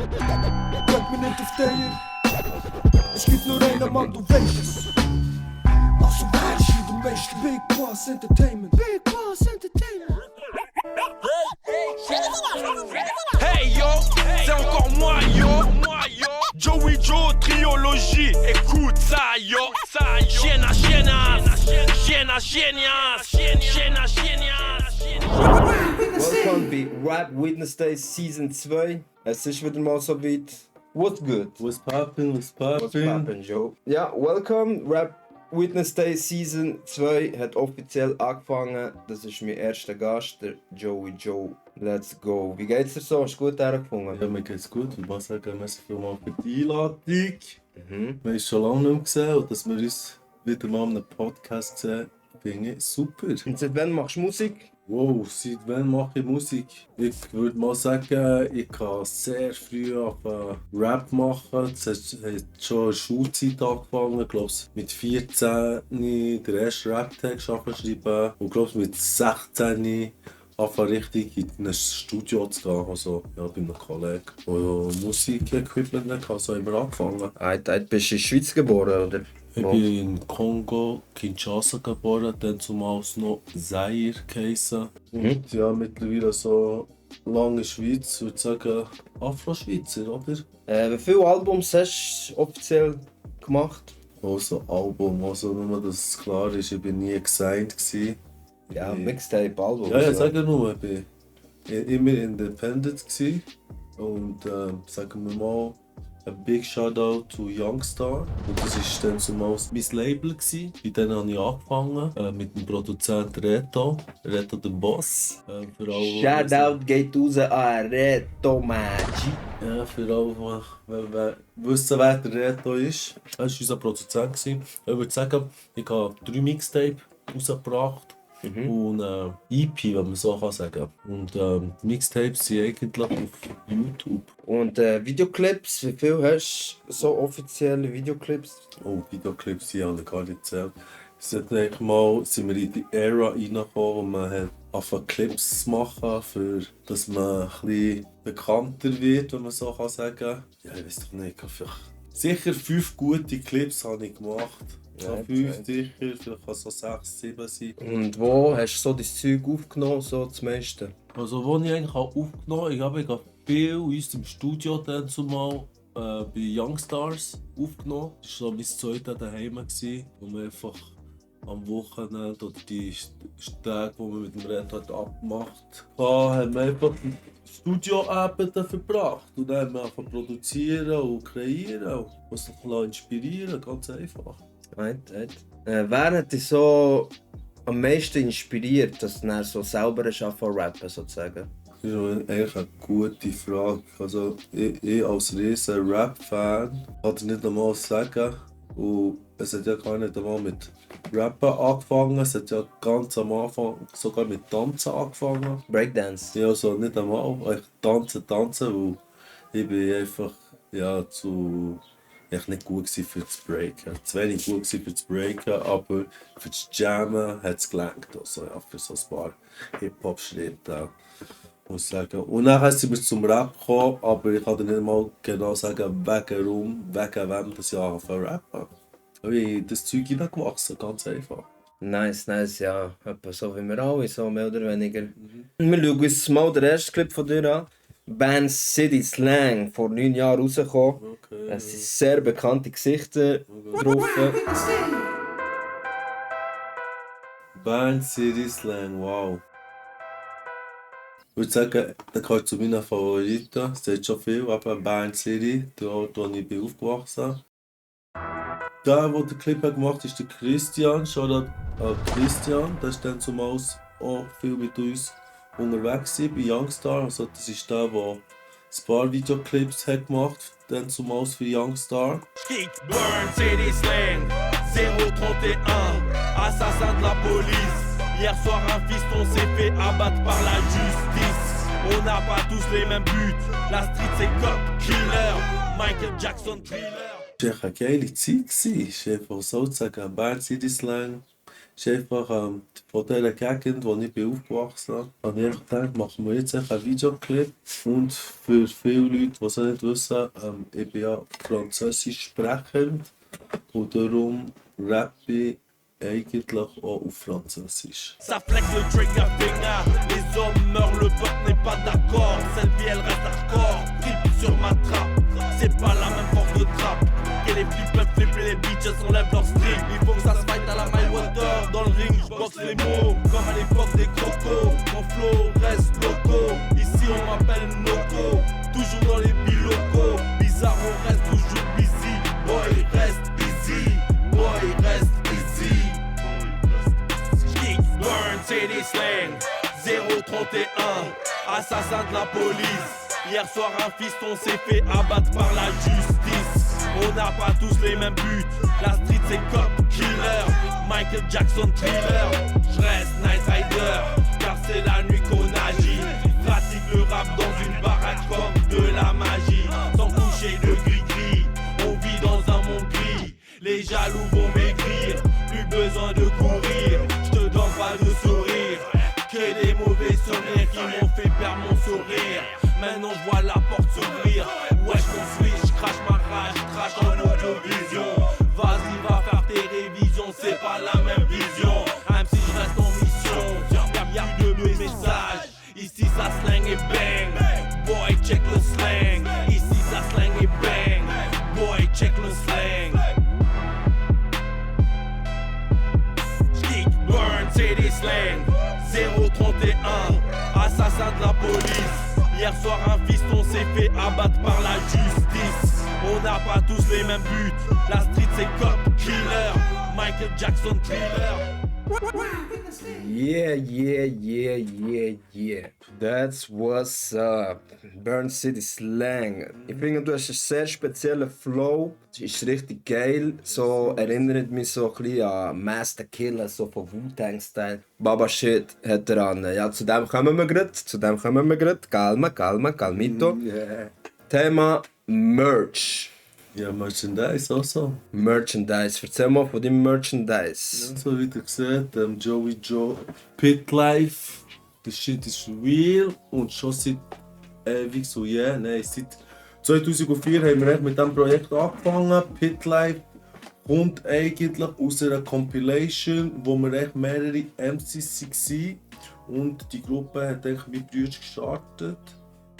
Drück mich nicht auf dir. Es gibt nur einen Mann, du weißt es. Also wer ist hier der Meister? Big Boss Entertainment. Big Boss Entertainment. Hey yo, c'est encore moi yo. Joey Joe, triologie, écoute ça yo. Chiena, Willkommen bei Rap Wednesday Season 2. Es ist wieder mal so weit. What's good? What's poppin', What's poppin', Joe? Ja, welcome. Rap Wednesday Season 2 hat offiziell angefangen. Das ist mein erster Gast, der Joey Joe. Let's go. Wie geht's dir so? Hast du gut hergefunden? Ja, mir geht's gut. Ich muss sagen, merci vielmals für die Einladung. Wir haben uns schon lange nicht mehr gesehen und dass wir uns wieder mal in einem Podcast sehen, finde ich super. Und seit wann machst du Musik? Wow, seit wann mache ich Musik? Ich würde mal sagen, ich habe sehr früh Rap machen. Das hat schon in der Schulzeit angefangen. Ich glaube, mit 14 den ersten Rap-Text schreiben. Und ich glaube, mit 16 anfangen richtig in ein Studio zu gehen. Also, ja, bei einem Kollegen, der Musik-Equipment hatte. Also haben wir angefangen. Du bist in der Schweiz geboren, oder? Ich bin in Kongo, Kinshasa geboren, dann zumals noch Zaire geheissen. Und ja, mittlerweile so lange Schweiz, würde ich sagen Afro-Schweizer, oder? Wie viele Albums hast du offiziell gemacht? Also Album, also nur, dass es klar ist, ich war nie gesigned. Ja, Mixtape-Album. Ja, sage nur, ich war immer independent und sagen wir mal, ein big Shoutout to Youngstar. Und das war dann zumals mein Label. Bei denen habe ich angefangen mit dem Produzenten Reto der Boss. Shoutout geht raus an Reto Maggi. Ja, für alle, die wissen, wer der Reto ist. Er war unser Produzent. Ich würde sagen, ich habe 3 Mixtapes rausgebracht. Und EP, wenn man so kann sagen. Und Mixtapes sind eigentlich auf YouTube. Und Videoclips, wie viel hast du so offizielle Videoclips? Oh, Videoclips, die habe ich gar nicht gezählt. Sind wir in die Ära reingekommen, wo man hat angefangen Clips zu machen, für dass man ein bisschen bekannter wird, wenn man so kann sagen. Ja, ich weiß doch nicht, sicher 5 gute Clips habe ich gemacht. Ja, 5 sicher, vielleicht kann es so 6, 7 sein. Und wo hast du so dein Zeug aufgenommen, so das meiste? Also wo ich eigentlich aufgenommen habe, ich habe viel in unserem Studio dann zumal bei Youngstars aufgenommen. Das war so mein zweites daheim, wo wir einfach am Wochenende oder die Tage, die wir mit dem Reto abgemacht haben, wir einfach Studioabende verbracht. Und dann haben wir angefangen produzieren und kreieren und uns noch inspirieren, ganz einfach. Wer hat dich so am meisten inspiriert, dass du so selber rappen sozusagen? Das ist eigentlich eine gute Frage. Also, ich als riesen Rap-Fan kann ich nicht einmal sagen. Und es hat ja gar nicht einmal mit Rappen angefangen. Es hat ja ganz am Anfang sogar mit Tanzen angefangen. Breakdance? Ja, also nicht einmal. Ich tanzen, weil ich bin einfach nicht gut für das Breaken. Zu wenig gut für das Breaken, aber für das Jammen hat es gelangt. Also, ja, für so ein paar Hip-Hop-Schritte. Muss ich sagen. Und dann sind wir zum Rap gekommen, aber ich kann dir nicht mal genau sagen, wegen wem das ich angefangen zu rappen. Weil das Zeug hineingewachsen, ganz einfach. Nice, ja. Etwa so wie wir alle, so mehr oder weniger. Wir schauen uns mal den ersten Clip von dir an. Band City Slang, vor 9 Jahren rausgekommen. Okay. Es sind sehr bekannte Gesichter drauf. Band City Slang, wow. Ich würde sagen, der gehört zu meinen Favoriten. Es sagt schon viel, aber Band City, dort wo ich bin aufgewachsen. Der den Clip gemacht hat, ist der Christian. Shoutout an Christian. Der ist dann zumals auch viel mit uns unterwegs bei Youngstar. Also das ist der ein paar Videoclips hat gemacht hat, zumals für Youngstar. Kick, burn, City Slang, 031, assassin de la police. Hier soir un fiston s'est fait abattre par la justice. On n'a pas tous les mêmes buts, la street c'est cop killer, Michael Jackson Thriller. Es war eine geile Zeit. Es ist einfach sozusagen Band City Slang. ist einfach von dieser Gegend, wo ich bin aufgewachsen bin, habe ich gedacht, machen wir jetzt einen Videoclip. Und für viele Leute, die es nicht wissen, ich bin ja Französisch sprechend und darum rappe ich eigentlich auch auf Französisch. Ça flex le trigger finger. Les hommes meurent, le peuple n'est pas d'accord. Cette vie elle reste hardcore. Triple sur ma trappe. C'est pas la même force de trappe. Que les flics peuvent flipper, les bitches enlèvent leur strip. Il faut que ça se fight à la My Water. Dans le ring, j'boxe les mots. Comme à l'époque des crocos. Mon flow reste loco. Ici on m'appelle Noco. Toujours dans les bilocaux. Bizarre, on reste toujours busy. Boy, reste busy. Boy, reste busy. Burn City Slang 031, assassin de la police. Hier soir un fiston s'est fait abattre par la justice. On n'a pas tous les mêmes buts. La street c'est cop killer, Michael Jackson thriller. J'reste Night Rider, car c'est la nuit qu'on agit. Pratique le rap dans une baraque comme de la magie. Sans coucher de gris-gris, on vit dans un monde gris. Les jaloux vont maigrir, plus besoin de courir. J'te donne pas de sourire, que des mauvais souvenirs qui m'ont fait perdre mon sourire. Maintenant je vois la porte s'ouvrir. Ouais j'construis, j'crache ma rage, j'crache en audio-vision. Vas-y va faire tes révisions, c'est pas la même vision. Même si je reste en mission, y'a plus de messages. Ici ça slang et bang, boy check le slang. Ici ça slang et bang, boy check le slang. Burn City Slang 031, assassin de la police. Hier soir un fiston s'est fait abattre par la justice. On n'a pas tous les mêmes buts. La street c'est cop killer, Michael Jackson thriller. Yeah, yeah, yeah, yeah, yeah. That's what's up. Burn City Slang. Ich finde, du hast einen sehr speziellen Flow. Es ist richtig geil. So erinnert mich so ein bisschen an Master Killer, so von Wu-Tang-Style. Baba Shit hat er an. Ja, zu dem kommen wir gerade. Calmito. Thema Merch. Ja, Merchandise auch so. Merchandise. Erzähl mal von deinem Merchandise. Ja, so wie ihr seht, Joey Joe Pit Life. Das Shit ist real und schon seit ewig so, nein, seit 2004 haben wir mit diesem Projekt angefangen. Pit Life kommt eigentlich aus einer Compilation, wo wir echt mehrere MCs waren. Und die Gruppe hat eigentlich mit Brüdern gestartet,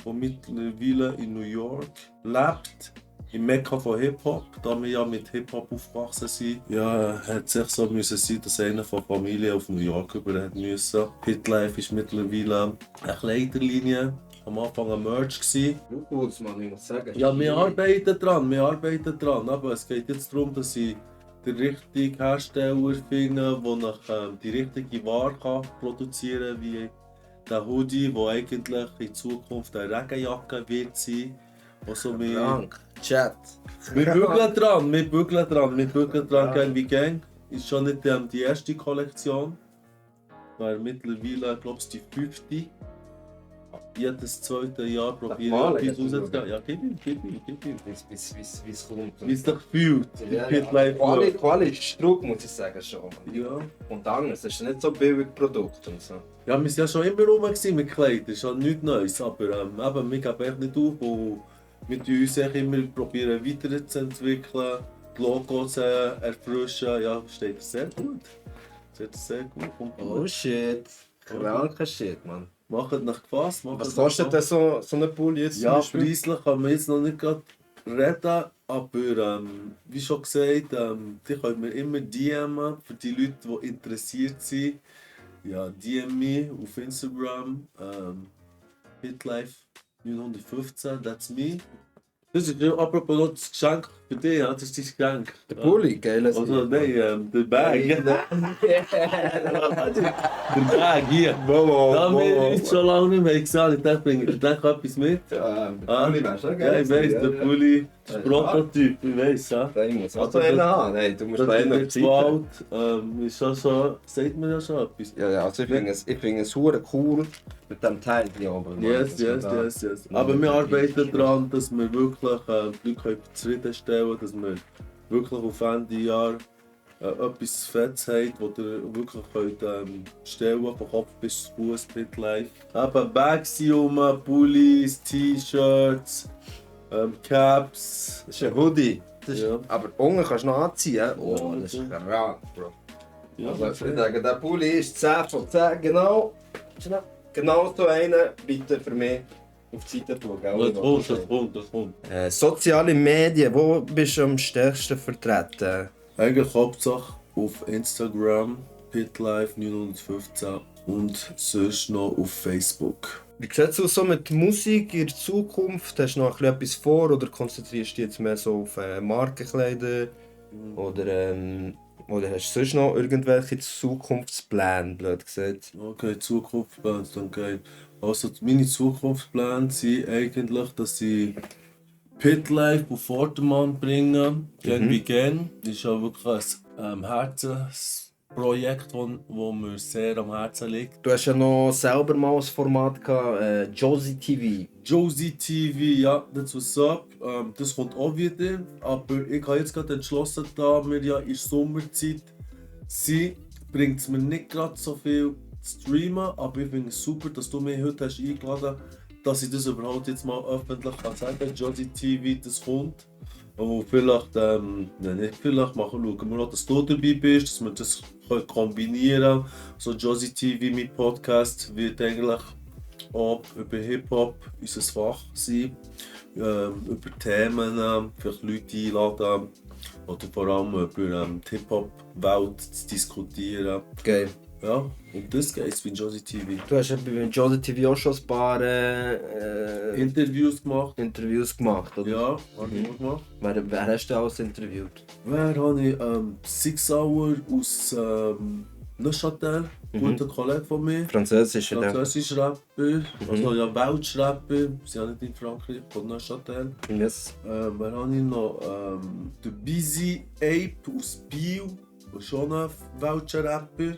die mittlerweile in New York lebt. Im Mekka von Hip-Hop, da wir ja mit Hip-Hop aufgewachsen sind, ja, hat es echt so müssen sein, dass einer von der Familie auf New York über hat müssen. Hitlife ist mittlerweile eine Kleiderlinie, am Anfang ein Merch gewesen. Gut, Mann, ich muss sagen. Ja, wir arbeiten dran, aber es geht jetzt darum, dass ich den richtigen Hersteller finde, der nach die richtige Ware kann produzieren kann, wie der Hoodie, der eigentlich in Zukunft eine Regenjacke wird sein. Also Chat. Wir bügeln dran, Gang wie Gang. Ist schon nicht die erste Kollektion. Weil mittlerweile, glaube ich, die 5. Jedes zweite Jahr probieren wir etwas rauszugehen. Ja, gib ihm. Wie es kommt. Wie es dich fühlt. Quali ist Druck, muss ich sagen schon. Ja. Und anders, es ist nicht so billig Produkt und so. Ja, wir waren ja schon immer rum mit Kleidern, das ist schon nichts Neues. Aber eben, wir geben echt nicht auf. Und wir probieren uns immer probieren weiterzuentwickeln, die Logos erfrischen. Ja, steht sehr gut. Oh shit. Kranker Shit, Mann. Macht nach gefasst. Was kostet denn so ein Pulli jetzt? Ja, preislich kann man jetzt noch nicht gerade reden, aber wie schon gesagt, die können mir immer DMen für die Leute, die interessiert sind. Ja, DM me auf Instagram, Hitlife915, that's me. Das ist ja apropos noch das Geschenk für dich, ja, das ist dein Geschenk. Der Pulli, geil. Also nein, der Bag. Der Bag hier. Da wir uns schon lange nicht mehr gesehen, ich dachte, ich denke etwas mit. Ja, der Pulli wäre schon geil. Ja, ich weiss, der Pulli ist Prototyp, ich weiss, ja. Ich muss auch so einen haben. Nein, du musst da einen Zeit haben. Ist schon so, sagt man ja schon etwas. Ja, also ich finde es hure cool mit dem Teil hier oben. Yes. Aber wir arbeiten daran, dass wir wirklich die Leute zufriedenstellen können, dass wir wirklich auf Ende Jahr etwas Fettes habt, das ihr wirklich könnt, stellen von Kopf bis zu Fuß, Pitlife. Eben Bags rum, Pullis, T-Shirts, Caps. Das ist ein Hoodie. Ja. Aber unten kannst du noch anziehen. Oh, das ist krank, Bro. Ja, Also, ich würde sagen, der Pulli ist 10 von 10, genau. Genau so einen, bitte für mich auf die Seite tun, gell? das kommt. Soziale Medien, wo bist du am stärksten vertreten? Eigentlich Hauptsache auf Instagram, Pitlife915 und sonst noch auf Facebook. Wie sieht es aus so mit Musik in der Zukunft? Hast du noch etwas vor oder konzentrierst du dich jetzt mehr so auf Markenkleider? Oder hast du sonst noch irgendwelche Zukunftspläne, blöd gesagt? Okay, Zukunftspläne, dann geil. Also meine Zukunftspläne sind eigentlich, dass ich Pitlife auf Vordermann bringe, gern wie gern. Das ist ja wirklich ein Herzensprojekt, das mir sehr am Herzen liegt. Du hast ja noch selber mal ein Format gehabt, Josie TV. Josie TV, ja, that's what's up. Das kommt auch wieder, aber ich habe jetzt gerade entschlossen, da wir ja in der Sommerzeit sind, bringt es mir nicht gerade so viel zu streamen, aber ich finde es super, dass du mich heute hast eingeladen hast, dass ich das überhaupt jetzt mal öffentlich kann sagen kann. Josie TV, das kommt. Und vielleicht, nicht vielleicht, schauen wir noch, dass du dabei bist, dass wir das kombinieren können. So Josie TV mit Podcast wird eigentlich auch über Hip-Hop unser Fach sein, über Themen, vielleicht Leute einladen oder vor allem über die Hip-Hop-Welt zu diskutieren. Geil. Ja, und das geht es bei Josie TV. Du hast ja bei Josie TV auch schon ein paar Interviews gemacht. Interviews gemacht, oder? Ja, habe ich auch gemacht. Wer hast du alles interviewt? Wer habe ich? Six Hour aus Neuchâtel, guter Kollege von mir. Französisch, ja. Französisch Rapper, also ja Welsch Rapper, sie sind nicht in Frankreich, von Neuchâtel. Yes. Wer habe ich noch? Der Busy Ape aus Biel, schon ein Welscher Rapper.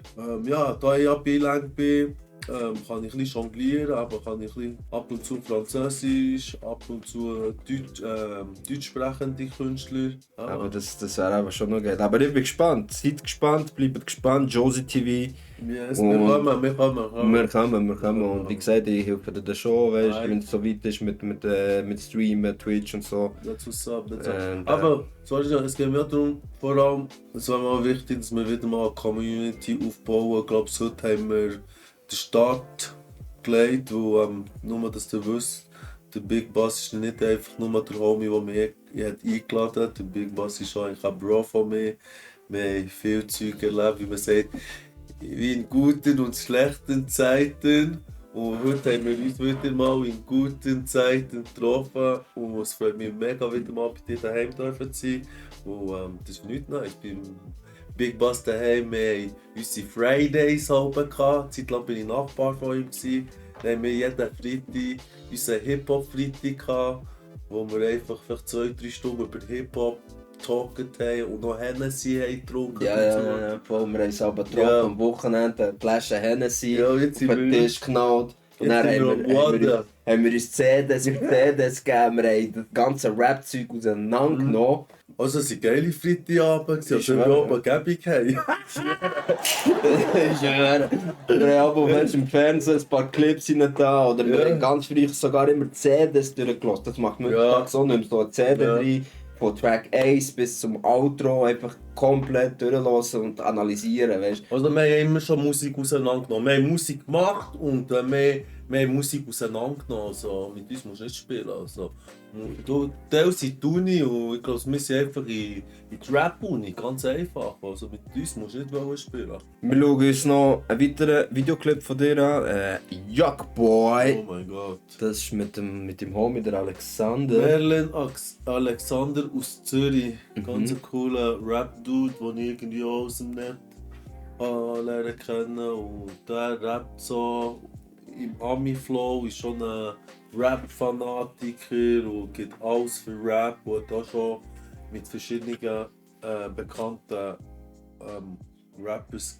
Ja, da ich ja bilang bin, kann ich ein bisschen jonglieren, aber kann ich ein bisschen ab und zu Französisch, ab und zu Deutsch sprechende Künstler. Ja. Aber das wäre aber schon noch geil. Aber ich bin gespannt. Seid gespannt, bleibt gespannt. Josie TV. Yes, Und wir kommen. Wir kommen. Und wie gesagt, ich helfe dir da schon, weißt, wenn es so weit ist mit Streamen, Twitch und so. That's what's up, that's up. Und, Aber es geht mir darum, vor allem, es wäre mal wichtig, dass wir wieder mal eine Community aufbauen. Ich glaube, heute haben wir den Start gelegt, wo nur, dass du wisst, der Big Boss ist nicht einfach nur der Homie, der mich eingeladen hat. Der Big Boss ist eigentlich ein Bro von mir. Wir haben viel Zeug erlebt, wie man sagt, wie in guten und schlechten Zeiten. Und heute haben wir uns wieder mal in guten Zeiten getroffen. Und es freut mich mega, wieder mal bei dir daheim zu sein. Und das ist nichts Neues. Ich bin Big Boss daheim, wir hatten unsere Fridays gehabt. Eine Zeit lang war ich Nachbar von ihm. Dann haben wir jeden Freitag unseren Hip-Hop-Freitag, wo wir einfach vielleicht 2-3 Stunden über Hip-Hop getalkt haben und noch Hennessy getrunken. Ja, voll. Wir haben uns aber getroffen Ja. am Wochenende, eine Flasche Hennessy Ja, auf jetzt sind den wir- Tisch geknallt. Und Jetzt dann sind wir haben am wir Boden. uns CDs gegeben, wir haben das ganze Rap-Zeug auseinandergenommen. Also es waren geile Freitagabende, also Ich wir schwöre. auch mal Gebung haben. Ich schwöre. Wir haben aber im Fernsehen ein paar Clips rein da oder wir Ja. haben ganz früh sogar immer CDs durchgelassen. Das macht man Ja. heutzutage so, nimmst so eine CD Ja. rein, von Track 1 bis zum Outro einfach komplett durchlassen und analysieren, weißt Also wir haben immer schon Musik auseinandergenommen. Wir haben Musik gemacht und wir haben Musik auseinandergenommen. Also, mit uns musst du nicht spielen. Also, du teilst in die Uni und ich glaube, wir sind einfach in die Rap-Uni, ganz einfach. Also mit uns musst du nicht spielen. Wir schauen uns noch einen weiteren Videoclip von dir an. Yuckboy. Oh mein Gott. Das ist mit dem Homie, der Alexander. Merlin Alexander aus Zürich. Ganz ein cooler Rap-Dude, den ich irgendwie auch aus dem Netz lernen kennen. Und der rappt so im Ami-Flow, ist schon ein Rap-Fanatiker und gibt alles für Rap. Und hat auch schon mit verschiedenen bekannten Rappers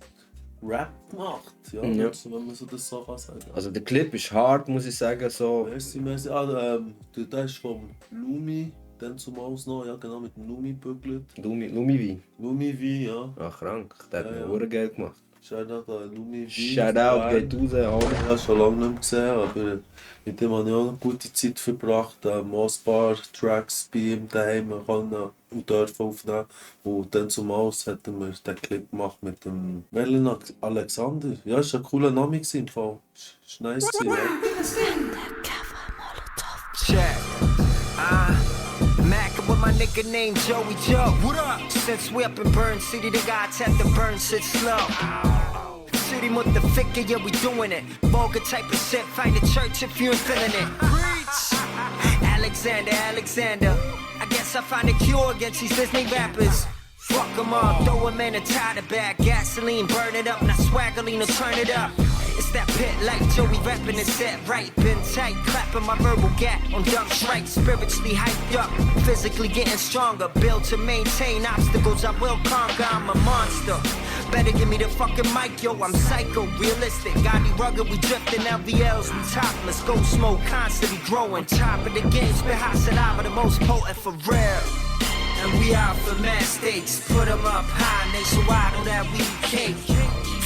Rap gemacht. Ja, Ja. wenn man so das so kann sagen. Also der Clip ist hart, muss ich sagen. So. Merci. Der ist vom Lumi, dann zumal noch, ja genau, mit dem Lumi bügelt. Lumi Lumi wie, ja. Ah, krank. Der hat Ja, mir ja. hure Geld gemacht. Shoutout an Lumi wie. Shoutout geht raus, Alter. Ich habe schon lange nicht mehr gesehen, aber mit dem habe ich auch eine gute Zeit verbracht. Auch ein paar Tracks bei ihm daheim können und dürfen aufnehmen. Und dann zumal hat er mir den Clip gemacht mit dem Merlin Alexander. Ja, ist ein cooler Name gewesen, im Fall. Ist nice gewesen, ja. Check. Mac with my nigga named Joey Joe. What up? Since we up in Burn City, the guys have to burn shit slow. City motherfucker, yeah, we doing it. Vulgar type of shit, find the church if you ain't feeling it. Preach! Alexander. I guess I find a cure against these Disney rappers. Fuck 'em up, throw 'em in a tighter bag. Gasoline, burn it up, now swaggerline, turn it up. It's that pit life, Joey rapping and set right. Been tight, clapping my verbal gap on dumb strikes. Spiritually hyped up, physically getting stronger. Built to maintain obstacles, I will conquer. I'm a monster. Better give me the fucking mic, yo. I'm psycho, realistic. Gotti rugged, we drifting LVLs, we topless. Go smoke, constantly growing. Top of the game, spit hot saliva, the most potent for real. And we out for mass stakes. Put 'em up high, nationwide on that weed cake.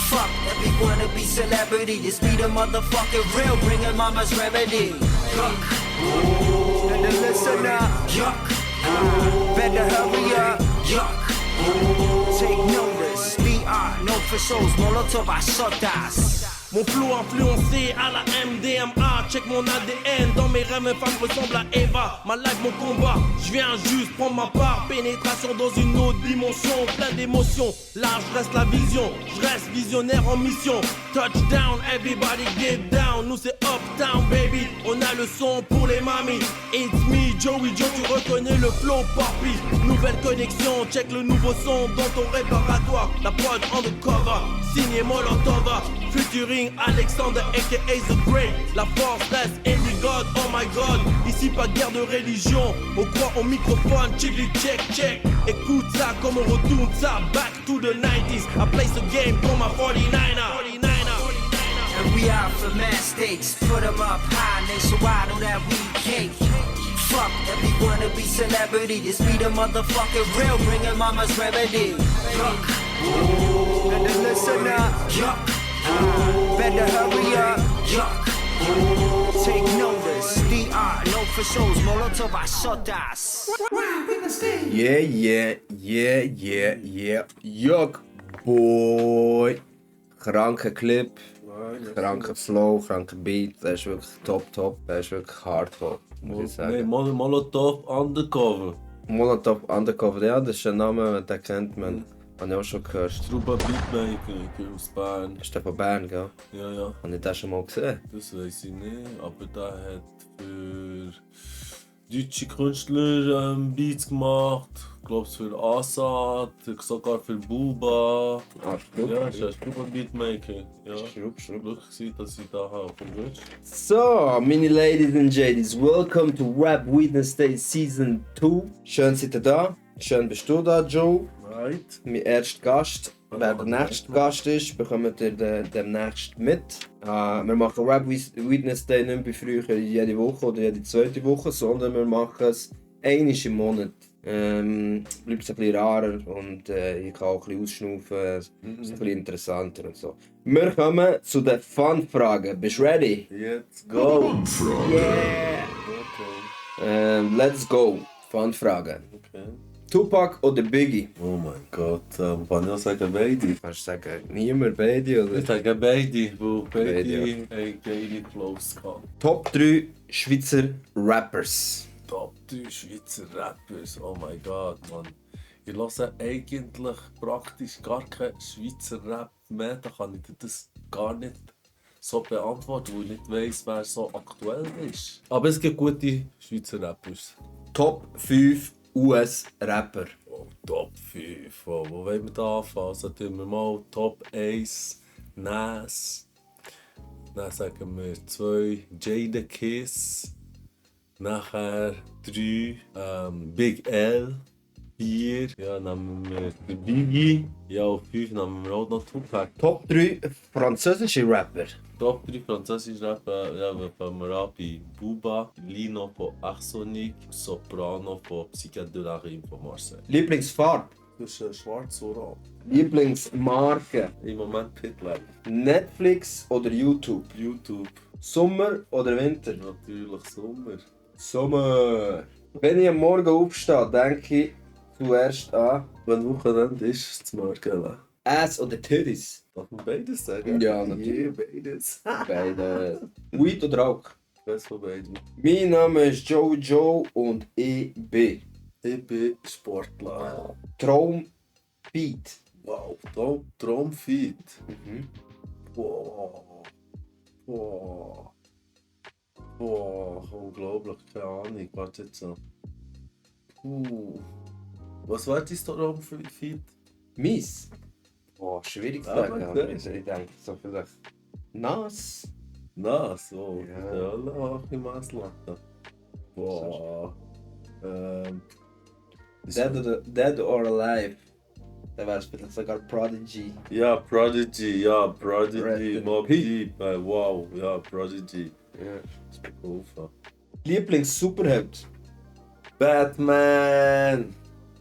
Fuck every wanna be celebrity. Just be the motherfucking real, bringing mama's remedy. Yuck. And the listener, yuck. Better hurry up, yuck. Take notice, VR, no for shows, Molotov azotas. Mon flow influencé à la MDMA. Check mon ADN, dans mes rêves, mes femmes ressemblent à Eva. Ma life, mon combat, je viens juste prendre ma part. Pénétration dans une autre dimension, plein d'émotions. Là, je reste la vision, je reste visionnaire en mission. Touchdown, everybody get down. Nous c'est uptown, baby. On a le son pour les mamies. It's me, Joey Joe, tu reconnais le flow, papi. Nouvelle connexion, check le nouveau son dans ton réparatoire. La prod undercover, signé Molotova. Featuring Alexander aka The Great. La force reste in the God, oh my God. Ici pas guerre de religion, on croit au microphone, chili check check. Écoute ça comme on retourne ça, back to the 90s. I play the game pour ma 49er. And we out for mass stakes, put 'em up high, nationwide on that weed cake. Fuck every wanna be celebrity, just be the motherfucking real, bringing mama's remedy. Yuck. And the listener, yuck. Better hurry up, yuck. Take notice, DR, no for shows, Molotov azotas. Yeah. Yuck, boy. Kranker Clip, kranker Flow, kranker Beat. Das ist wirklich top. Das ist wirklich hardcore, muss ich sagen. Nein, Molotov Undercover. Molotov Undercover, ja, das ist ein Name, den kennt man. Habe ich auch schon gehört. Struba Beatmaker aus Bern. Ist der von Bern, gell? Ja, Habe ich das schon mal gesehen? das weiß ich nicht. Aber der hat für deutsche Künstler Beats gemacht. Ich glaube für Assad, sogar für Buba. Ah, Ja, ist ein Struba Beatmaker. Ja. Schrupp. Glück gewesen, dass ich da habe vom Wunsch. So, meine Ladies and Jadies, welcome to Rap Wednesday Season 2. Schön seid ihr da. Schön bist du da, Joe. Right. Mein erster Gast. Wer der nächste Gast ist, bekommt ihr demnächst mit. Wir machen Rap Wednesday nicht mehr wie früher jede Woche oder jede zweite Woche, sondern wir machen es einmal im Monat. Bleibt es ein bisschen rarer und ich kann auch ein bisschen ausschnaufen, es ist ein bisschen interessanter und so. Wir kommen zu den Fun-Fragen. Bist du ready? Let's go. Yeah! Okay. Let's go. Fun-Fragen. Okay. Tupac oder Biggie? Oh mein Gott, kann ich auch sagen beide? Kannst du sagen, niemand beide oder? Ich sage beide, weil beide Beide, haben geile Flows gehabt. Top 3 Schweizer Rappers. Top 3 Schweizer Rappers, oh mein Gott, Mann. Ich höre eigentlich praktisch gar keinen Schweizer Rap mehr, da kann ich dir das gar nicht so beantworten, weil ich nicht weiss, wer so aktuell ist. Aber es gibt gute Schweizer Rappers. Top 5 US-Rapper. Oh, Top 5, wo wollen wir da anfangen? Also tun wir mal Top 1 Nas. Dann sagen wir 2 Jadakiss. Nachher 3 Big L. 4, ja, nehmen wir den Biggie. Ja, auf 5 nehmen wir auch noch Tupac. Top 3 französische Rapper. Top 3 französische Rapper, ja, wir fangen wir an bei Booba, Lino von Arsonic, Soprano von Psychedelarim von Marseille. Lieblingsfarbe. Zwischen schwarz und rot. Lieblingsmarke. Im Moment Pitlab. Netflix oder YouTube. YouTube, Sommer oder Winter. natürlich Sommer. Sommer. Wenn ich am Morgen aufstehe, denke ich zuerst an Wenn Wochenende ist, es Morgen. Ass oder Titties. Darf man beides sagen? Ja, natürlich. Yeah, beides. Beide. Weed oder Rauch. Was von beiden? Mein Name ist Joey Joe und ich bin Ich bin Sportler. Traumbeat. Wow, Traumfeed. Mhm. Boah. Boah. Boah, unglaublich, keine Ahnung. Warte jetzt so. Was war dein Traumfeed? Mies. Boah, schwierig zu Ah, sagen. was aber ist? ich denke so vielleicht nass. Na, so. Ja. Ja, auch im Maslatte. Boah. Dead or Alive. Da wäre es vielleicht sogar Prodigy. Ja, Prodigy, Rest in Mobb peace. Deep, wow, ja, Prodigy. Ja. Das ist cool. Lieblings-Superheld. Batman!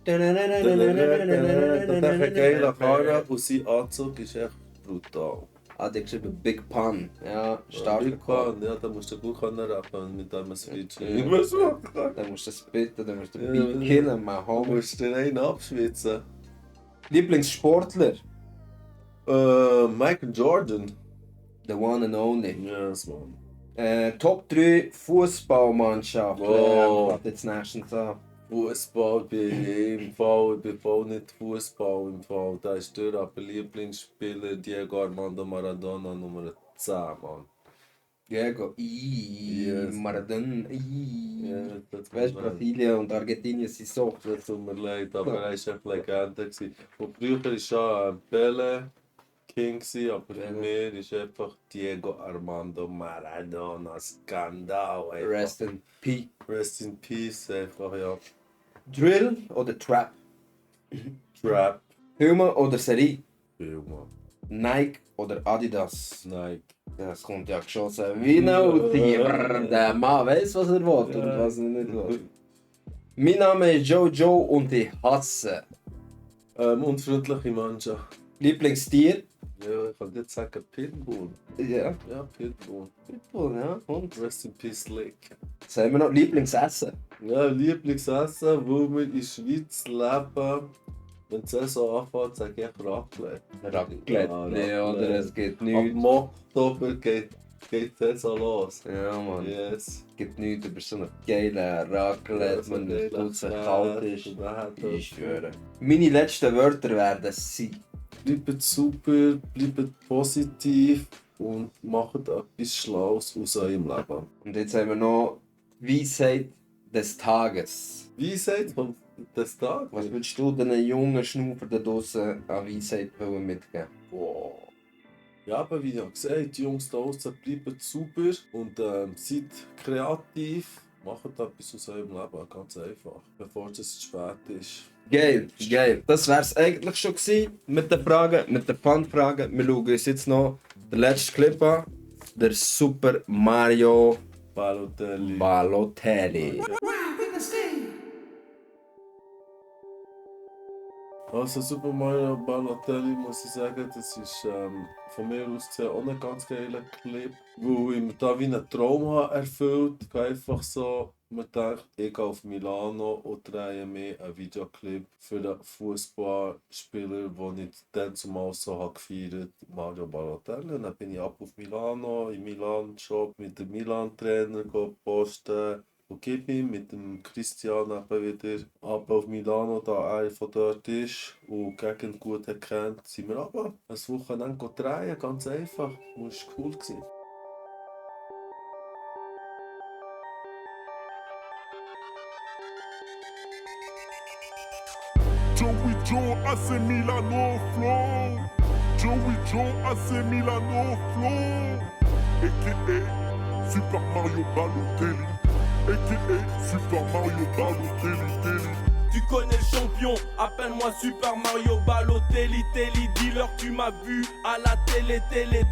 Der hat eine geile Karre und sein Anzug ist echt brutal. Ah, der geschrieben Big Pun. Ja, stark. Big Pun, ja, da musst du gut können rappen mit dem Switch. Ja. Was machen? Dann musst du spitten, dann musst du Ja, Beat ja. killen, mein Du Homie. musst den einen abschwitzen. Lieblingssportler. Michael Jordan. The one and only. Yes, man. Top 3 Fußballmannschaft. Wow. Gerade jetzt nächstens an. Fußball bin im Fall, ich bin voll nicht Fußball im Fall. Da ist der aber Lieblingsspieler Diego Armando Maradona Nummer 10, Mann. Diego. Yes. Maradona. Ja, das Weißt du, Brasilien und Argentinien sind so. Das tut mir leid, aber er war echt Legende. Und früher war schon Pele King, aber für mich ist einfach Diego Armando Maradona Skandal. Einfach. Rest in Peace, einfach, ja. Drill oder Trap? Trap, Filme oder Serie? Film, Mann. Nike oder Adidas? Nike. Das kommt ja geschossen wie ein Tier. Der Mann weiß, was er will und was er nicht will. Mein Name ist Joe Joe und ich hasse. Unfreundliche Menschen. Lieblingstier? Ja, ich kann jetzt sagen Pitbull. Ja, Ja, Pitbull. Pitbull, ja. Und? Rest in Peace, Lick. Was haben wir noch? Lieblingsessen? Ja, Lieblingsessen, wo wir in der Schweiz leben. Wenn die Saison anfängt, sage ich Raclette. Raclette. Ja, oder es geht Ab nichts. Oktober geht die Saison los. Ja, Mann. Yes. Es gibt nichts über so einen geilen Raclette, wenn es plötzlich kalt ist. Ich schwöre. Meine letzten Wörter werden sein. Bleibt super, bleibt positiv und macht etwas Schlaues aus eurem Leben. Und jetzt haben wir noch die Weisheit des Tages. Weisheit von des Tages? Was würdest du den jungen Schnaufer da draussen an Weisheit mitgeben? Wow. Ja, aber wie ja gesagt, die Jungs da draußen, bleibt super und seid kreativ. Macht etwas aus eurem Leben, ganz einfach, bevor es zu spät ist. Geil, geil. Das wär's eigentlich schon gewesen mit den Fragen, mit den Pfandfragen. Wir schauen uns jetzt noch den letzten Clip an. Der Super Mario Balotelli. Also Super Mario Balotelli muss ich sagen, das ist von mir aus gesehen auch ein ganz geiler Clip, wo ich mir da wie einen Traum habe erfüllt. Einfach so, man denkt, ich gehe auf Milano und drehe mir einen Videoclip für einen Fußballspieler, den ich dann zumal so habe gefeiert, Mario Balotelli. Und dann bin ich ab auf Milano, im Milan-Shop mit dem Milan-Trainer posten. Und gib ihm mit dem Christian eben wieder ab auf Milano, da er von dort ist und die Gegend gut kennt, sind wir aber ein Wochenende drehen, ganz einfach. Das war cool. Joey Joe AC Milano Flow. Joey Joe AC Milano Flow. A.K.A. Super Mario Balotelli. A.K.A. Super Mario Balotelli. tu connais le champion. Appelle-moi Super Mario Balotelli, Telly, dealer, tu m'as vu à la télé,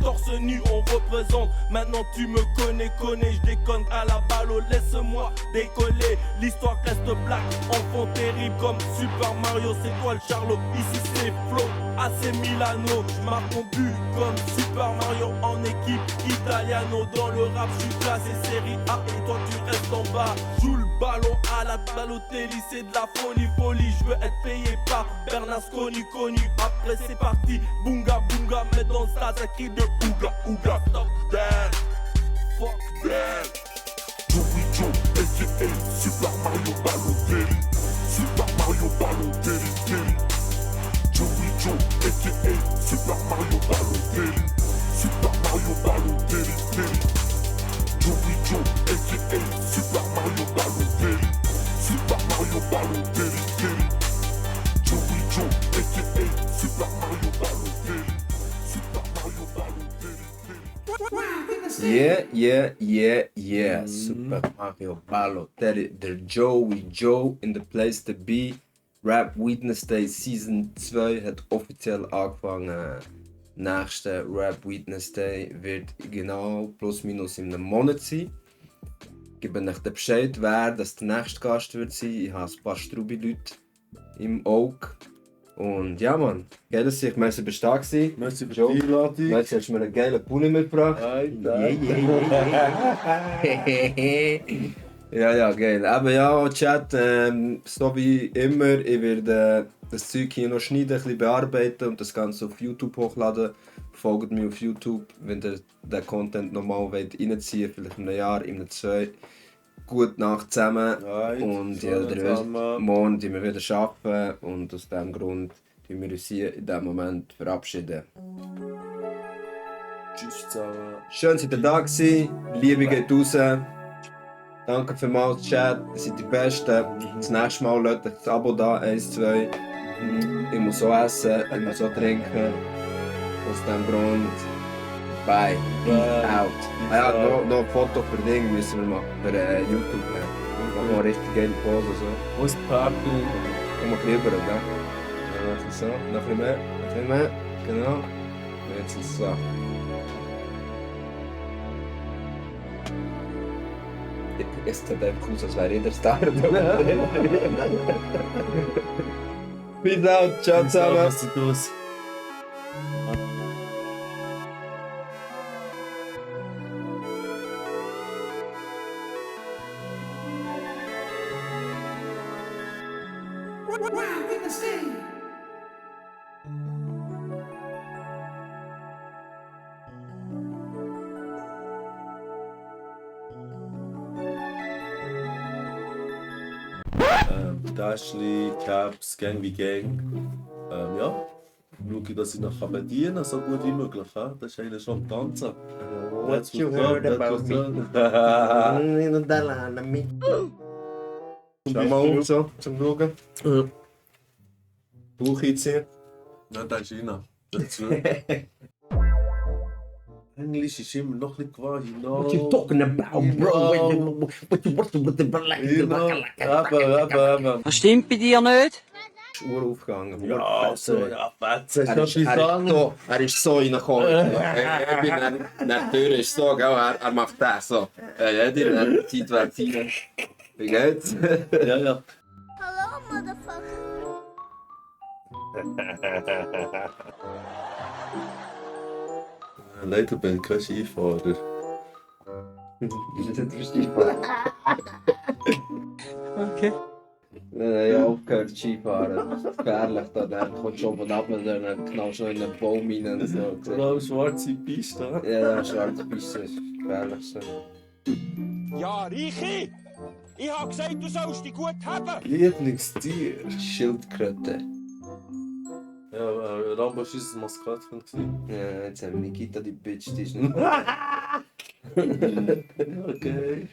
torse nu, on représente. Maintenant tu me connais, je déconne à la ballot, laisse-moi décoller. L'histoire reste black, enfant terrible comme Super Mario, c'est toi le Charlot, ici c'est Flo. AC Milano, j'marque mon but comme Super Mario en équipe italiano. Dans le rap, j'suis classé série A et toi tu restes en bas. Joue le ballon à la Balotelli, c'est de la folie. J'veux être payé par Bernasconi, connu. Après c'est parti, bunga bunga, mais dans le stade ça crie de ouga ouga. Stop that, fuck that. Joey Joe, a.k.a. Super Mario Balotelli. Super Mario Balotelli, Telly. Joey Joe, a.k.a. Super Mario Balotelli. Super Mario Balotelli, Telly. Joey Joe, a.k.a. Super Mario Balotelli. Super Mario Balotelli, Telly. Joey Joe, a.k.a. Super Mario Balotelli. Super Mario Balotelli, Telly. Yeah. Super Mario Balotelli, der Joey Joe in the place to be. Rap Wednesday Season 2 hat offiziell angefangen. Nächster Rap Wednesday wird genau plus minus in einem Monat sein. Ich gebe euch den Bescheid, wer das der nächste Gast wird sein. Ich habe ein paar Strubi-Leute im Auge. Und ja, Mann, geil, dass ich merci bist du da gewesen. Merci für Joe. die Einladung. Jetzt hast du mir einen geilen Pulli mitgebracht. Ja, geil. Aber ja, Chat, so wie immer, ich werde das Zeug hier noch schneiden, ein bisschen bearbeiten und das Ganze auf YouTube hochladen. Folgt mir auf YouTube, wenn ihr den Content nochmal reinziehen wollt, vielleicht in einem Jahr, in einem 2. Gute Nacht zusammen. Und ja, ihr wisst, morgen wir wieder arbeiten und aus diesem Grund tun wir uns hier in diesem Moment verabschieden. Tschüss zusammen. Schön, dass ihr da gewesen. Liebe geht raus. Danke vielmals, Chat. Ihr seid die Besten. Das nächste Mal lasst euch das Abo da, 1, 2. Ich muss so essen, ich muss so trinken. Aus diesem Grund. Bye. Peace out. Ja, noch ein Foto für Ding müssen wir machen. Für YouTube. Machen wir eine richtig geile Pose. So. Muss Party. Komm mal rüber, gell? Ja, so. Noch ein bisschen mehr. Genau. Und jetzt ist es so. Es sieht einfach aus, als wäre jeder Star. Peace out, ciao zusammen. Was sieht aus? Dashli, Caps, Gang wie Gang. Ja, schaue, dass ich noch bedienen kann, so gut wie möglich. Ja? Das ist eigentlich schon am Tanzen. What you heard about me? Schau mal um so, zum Schauen. Bauch einziehen. Ja, das ist rein. Dazu. Englisch ist immer noch nicht quasi. What you talking about, bro? What you with the black? Eben. Was stimmt bei dir nicht? Uhr aufgegangen. Ja, so, ja, Fetze. Er ist so reingekommen. Die Tür ist so, gell? Er macht das so. Ja, die Zeit wäre Zeit. Wie geht's? Ja, ja. Hello, motherfucker. Leider bin ich kein Skifahrer. Okay. Nein, ich habe aufgehört Skifahren. Das ist gefährlich. Dann kommt schon von ab und dann knallst du noch in einen Baum rein und so. Genau, schwarze Piste. Ja, schwarze Piste ist gefährlich. Ja, Reichi! Ich hab gesagt, du sollst dich gut haben! Lieblingstier? Schildkröte. Ja, Rambo war unser Maskottchen. Ja, jetzt haben wir Nikita, die Bitch, die ist nicht. Okay.